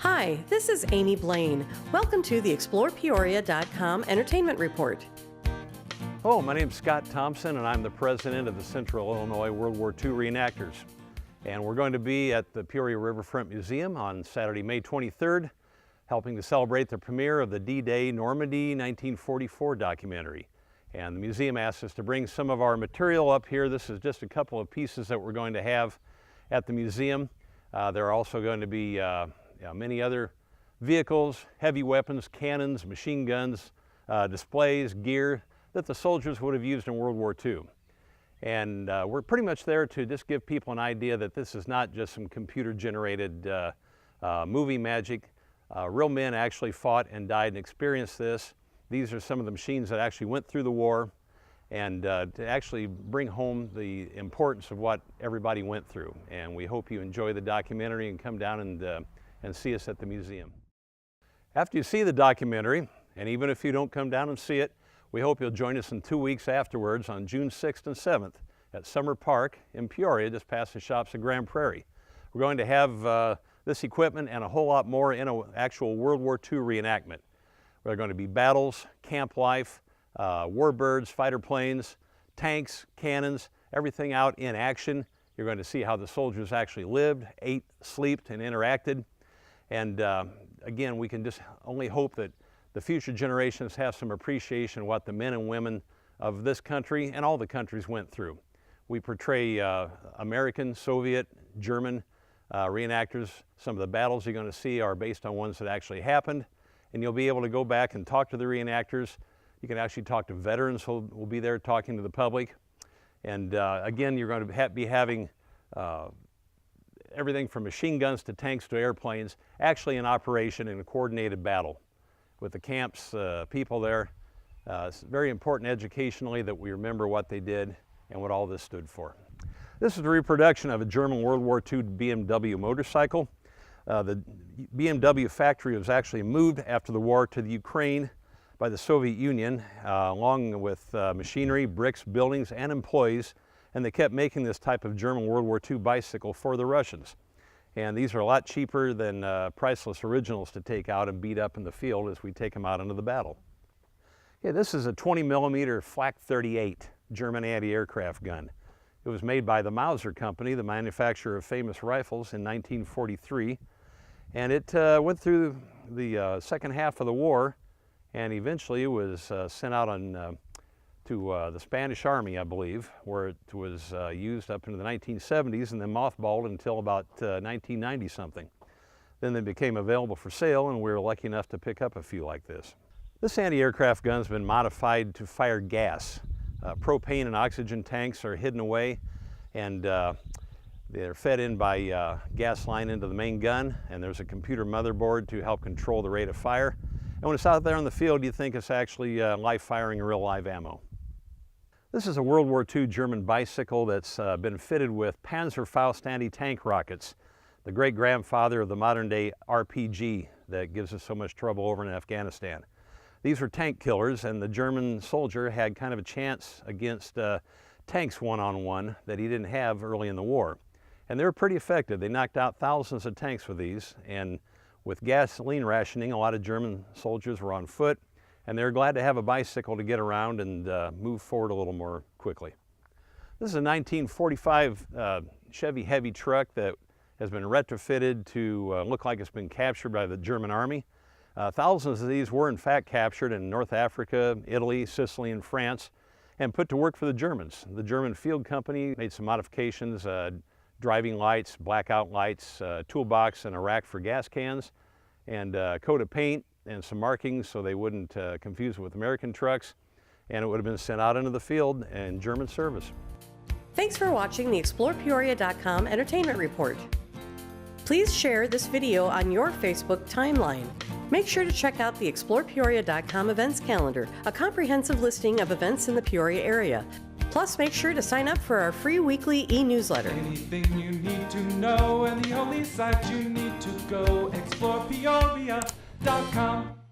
Hi, this is Amy Blaine. Welcome to the ExplorePeoria.com Entertainment Report. Hello, my name is Scott Thompson and I'm the president of the Central Illinois World War II Reenactors. And we're going to be at the Peoria Riverfront Museum on Saturday, May 23rd, helping to celebrate the premiere of the D-Day Normandy 1944 documentary. And the museum asked us to bring some of our material up here. This is just a couple of pieces that we're going to have at the museum. There are also going to be many other vehicles, heavy weapons, cannons, machine guns, displays, gear that the soldiers would have used in World War II. And we're pretty much there to just give people an idea that this is not just some computer-generated movie magic. Real men actually fought and died and experienced this. These are some of the machines that actually went through the war, and to actually bring home the importance of what everybody went through. And we hope you enjoy the documentary and come down and see us at the museum. After you see the documentary, and even if you don't come down and see it, we hope you'll join us in 2 weeks afterwards on June 6th and 7th at Summer Park in Peoria, just past the shops of Grand Prairie. We're going to have this equipment and a whole lot more in an actual World War II reenactment. There are going to be battles, camp life, warbirds, fighter planes, tanks, cannons, everything out in action. You're going to see how the soldiers actually lived, ate, slept, and interacted. And again, we can just only hope that the future generations have some appreciation of what the men and women of this country and all the countries went through. We portray American, Soviet, German reenactors. Some of the battles you're going to see are based on ones that actually happened. And you'll be able to go back and talk to the reenactors. You can actually talk to veterans who will be there talking to the public. And again, you're going to be having everything from machine guns to tanks to airplanes actually in operation in a coordinated battle with the camps, people there. It's very important educationally that we remember what they did and what all this stood for. This is a reproduction of a German World War II BMW motorcycle. The BMW factory was actually moved after the war to the Ukraine by the Soviet Union, along with machinery, bricks, buildings, and employees, and they kept making this type of German World War II bicycle for the Russians. And these are a lot cheaper than priceless originals to take out and beat up in the field as we take them out into the battle. Yeah, this is a 20mm Flak 38 German anti-aircraft gun. It was made by the Mauser Company, the manufacturer of famous rifles, in 1943. And it went through the second half of the war and eventually was sent out to the Spanish Army, I believe, where it was used up into the 1970s and then mothballed until about 1990 something. Then they became available for sale and we were lucky enough to pick up a few like this. This anti-aircraft gun's been modified to fire gas. Propane and oxygen tanks are hidden away, and they're fed in by gas line into the main gun, and there's a computer motherboard to help control the rate of fire. And when it's out there in the field, you think it's actually live firing real live ammo. This is a World War II German bicycle that's been fitted with Panzerfaust anti-tank rockets, the great-grandfather of the modern-day RPG that gives us so much trouble over in Afghanistan. These were tank killers, and the German soldier had kind of a chance against tanks one-on-one that he didn't have early in the war. And they were pretty effective. They knocked out thousands of tanks with these, and with gasoline rationing, a lot of German soldiers were on foot, and they were glad to have a bicycle to get around and move forward a little more quickly. This is a 1945 Chevy heavy truck that has been retrofitted to look like it's been captured by the German Army. Thousands of these were in fact captured in North Africa, Italy, Sicily, and France, and put to work for the Germans. The German Field Company made some modifications, driving lights, blackout lights, toolbox, and a rack for gas cans, and a coat of paint and some markings so they wouldn't confuse it with American trucks, and it would have been sent out into the field in German service. Thanks for watching the ExplorePeoria.com Entertainment Report. Please share this video on your Facebook timeline. Make sure to check out the ExplorePeoria.com events calendar, a comprehensive listing of events in the Peoria area. Plus, make sure to sign up for our free weekly e-newsletter. Anything you need to know, and the only site you need to go, ExplorePeoria.com.